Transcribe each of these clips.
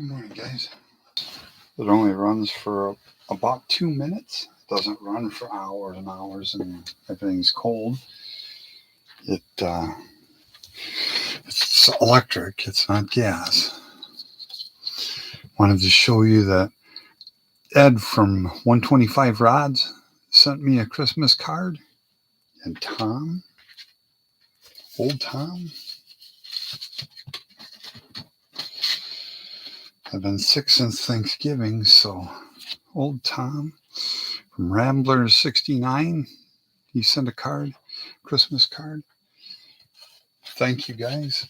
Good morning, guys. It only runs for about 2 minutes. It doesn't run for hours and hours, and everything's cold. It's electric. It's not gas. Wanted to show you that Ed from 125 Rods sent me a Christmas card, and Tom, old Tom, I've been sick since Thanksgiving, so old Tom from Ramblers 69, he sent a card, Christmas card. Thank you, guys.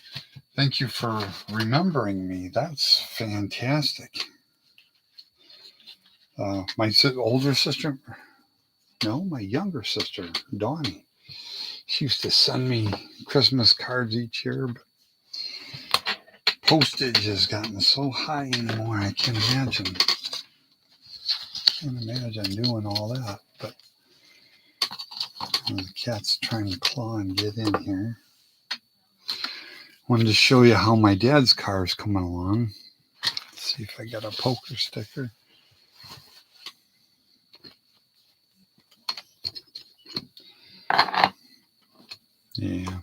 Thank you for remembering me. That's fantastic. My older sister, no, my younger sister, Donnie, she used to send me Christmas cards each year, but postage has gotten so high anymore. I can't imagine doing all that. But the cat's trying to claw and get in here. Wanted to show you how my dad's car is coming along. Let's see if I got a poker sticker. Yeah.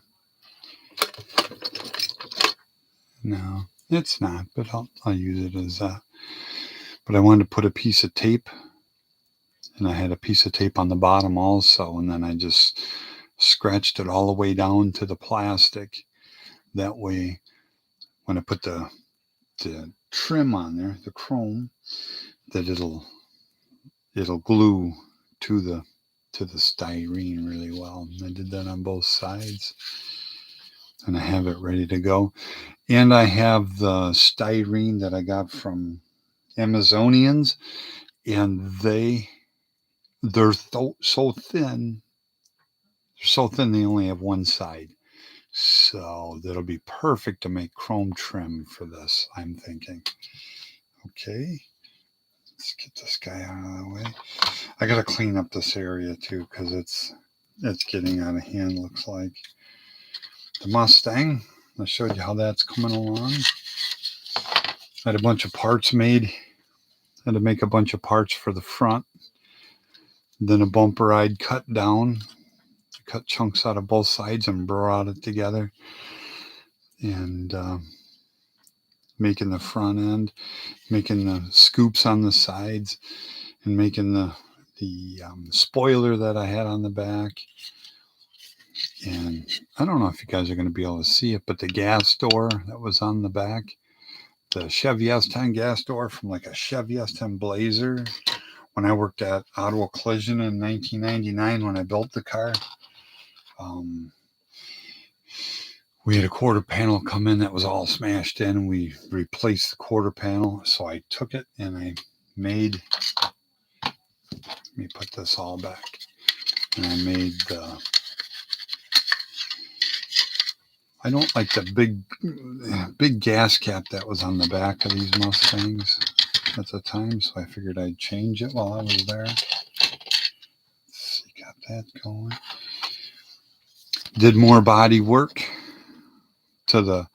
No, it's not, but I'll use it as that. But I wanted to put a piece of tape, and I had a piece of tape on the bottom also, and then I just scratched it all the way down to the plastic. That way, when I put the trim on there, the chrome, that it'll glue to the styrene really well. And I did that on both sides, and I have it ready to go. And I have the styrene that I got from Amazonians, and they're so thin. They're so thin they only have one side. So that'll be perfect to make chrome trim for this, I'm thinking. Okay. Let's get this guy out of the way. I gotta clean up this area too, because it's getting out of hand, looks like. The Mustang, I showed you how that's coming along. I had a bunch of parts made. I had to make a bunch of parts for the front. Then a bumper I'd cut down. Cut chunks out of both sides and brought it together. And making the front end, making the scoops on the sides, and making the spoiler that I had on the back. And I don't know if you guys are going to be able to see it, but the gas door that was on the back, the Chevy S10 gas door from like a Chevy S10 Blazer. When I worked at Ottawa Collision in 1999, when I built the car, we had a quarter panel come in that was all smashed in. We replaced the quarter panel. So I took it and I made, let me put this all back. And I made I don't like the big gas cap that was on the back of these Mustangs at the time. So I figured I'd change it while I was there. Let's see, got that going. Did more body work to the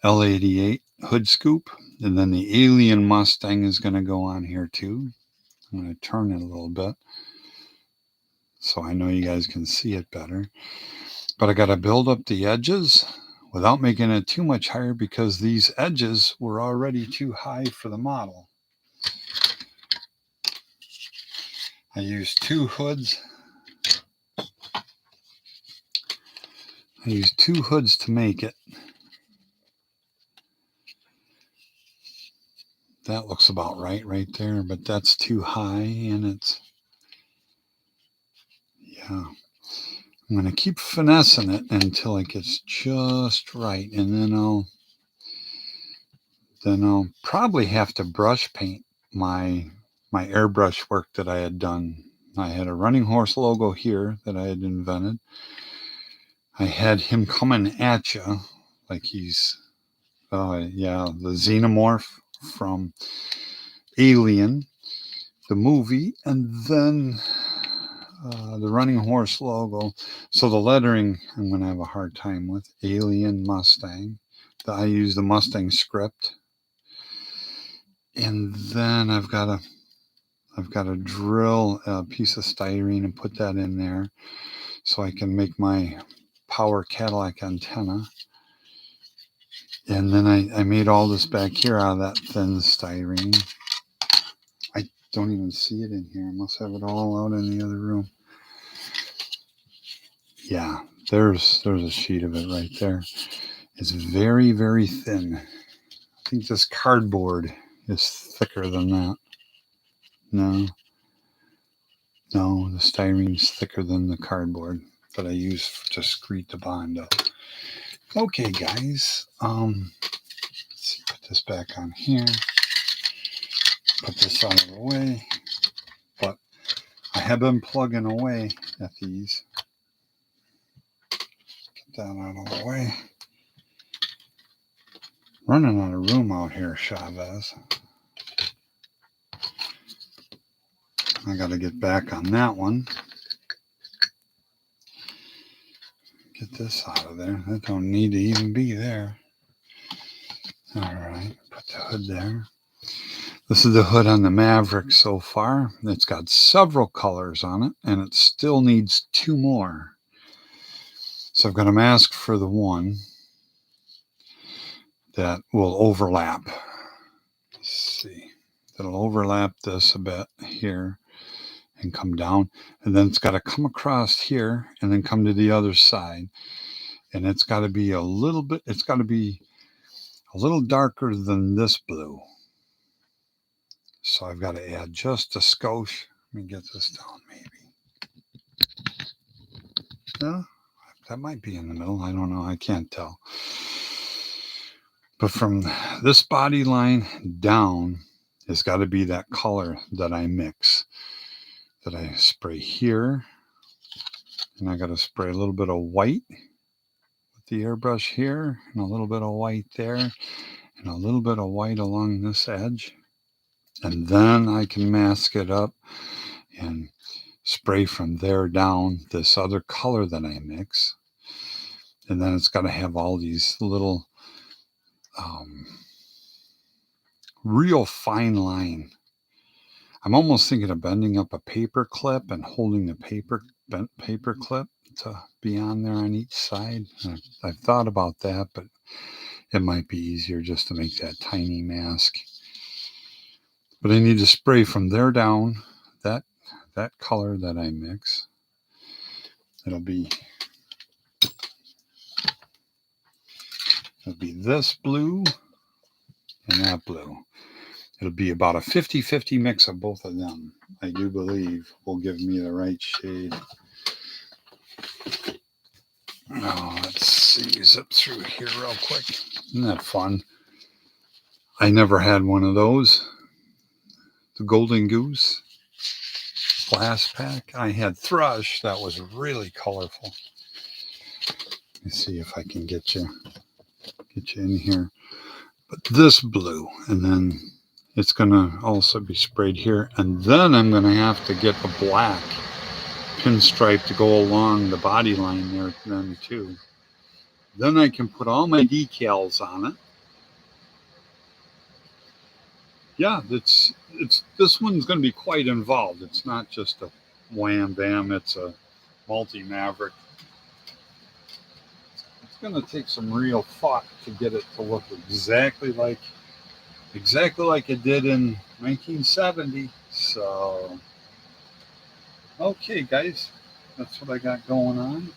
L88 hood scoop, and then the Alien Mustang is going to go on here too. I'm going to turn it a little bit so I know you guys can see it better. But I got to build up the edges without making it too much higher, because these edges were already too high for the model. I used two hoods. I used two hoods to make it. That looks about right there, but that's too high, and it's, yeah. I'm going to keep finessing it until it gets just right, and then I'll probably have to brush paint my airbrush work that I had done. I had a Running Horse logo here that I had invented. I had him coming at you like he's, the Xenomorph from Alien, the movie, and then the Running Horse logo. So the lettering I'm going to have a hard time with. Alien Mustang. I use the Mustang script. And then I've got to drill a piece of styrene and put that in there so I can make my power Cadillac antenna. And then I made all this back here out of that thin styrene. I don't even see it in here. I must have it all out in the other room. Yeah, there's a sheet of it right there. It's very, very thin. I think this cardboard is thicker than that. No, the styrene's thicker than the cardboard that I use to screed the bond up. Okay, guys. Let's see, put this back on here. Put this out of the way. But I have been plugging away at these. Get that out of the way. Running out of room out here, Chavez. I got to get back on that one. Get this out of there. That don't need to even be there. All right, put the hood there. This is the hood on the Maverick so far. It's got several colors on it, and it still needs 2 more. So I've got a mask for the one that will overlap. Let's see. It'll overlap this a bit here and come down. And then it's got to come across here and then come to the other side. And it's got to be a little darker than this blue. So I've got to add just a skosh. Let me get this down maybe. No, that might be in the middle. I don't know. I can't tell. But from this body line down, it's got to be that color that I mix. That I spray here. And I got to spray a little bit of white with the airbrush here. And a little bit of white there. And a little bit of white along this edge. And then I can mask it up and spray from there down this other color that I mix. And then it's got to have all these little real fine line. I'm almost thinking of bending up a paper clip and holding the bent paper clip to be on there on each side. I've thought about that, but it might be easier just to make that tiny mask. But I need to spray from there down that color that I mix. It'll be this blue and that blue. It'll be about a 50-50 mix of both of them. I do believe will give me the right shade. Oh, let's see, zip through here real quick. Isn't that fun? I never had one of those. The Golden Goose glass pack. I had Thrush. That was really colorful. Let's see if I can get you in here. But this blue, and then it's going to also be sprayed here. And then I'm going to have to get a black pinstripe to go along the body line there then too. Then I can put all my decals on it. Yeah, it's this one's going to be quite involved. It's not just a wham bam. It's a multi-Maverick. It's going to take some real thought to get it to look exactly like it did in 1970. So, okay, guys, that's what I got going on,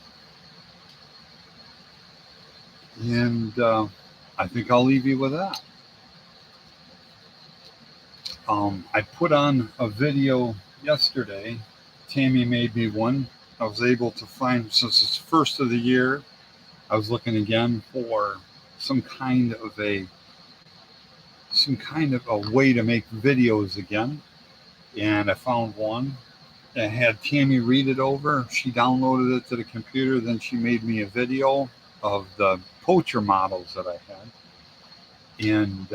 and I think I'll leave you with that. I put on a video yesterday. Tammy made me one. I was able to find, since it's first of the year, I was looking again for some kind of a way to make videos again. And I found one. I had Tammy read it over. She downloaded it to the computer. Then she made me a video of the poacher models that I had. And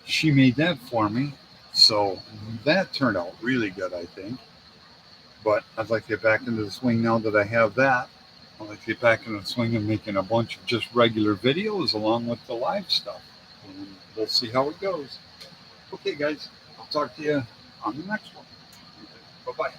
she made that for me, so that turned out really good, I think. But I'd like to get back into the swing now that I have that. I'd like to get back into the swing of making a bunch of just regular videos along with the live stuff. and we'll see how it goes. Okay, guys, I'll talk to you on the next one. Bye bye.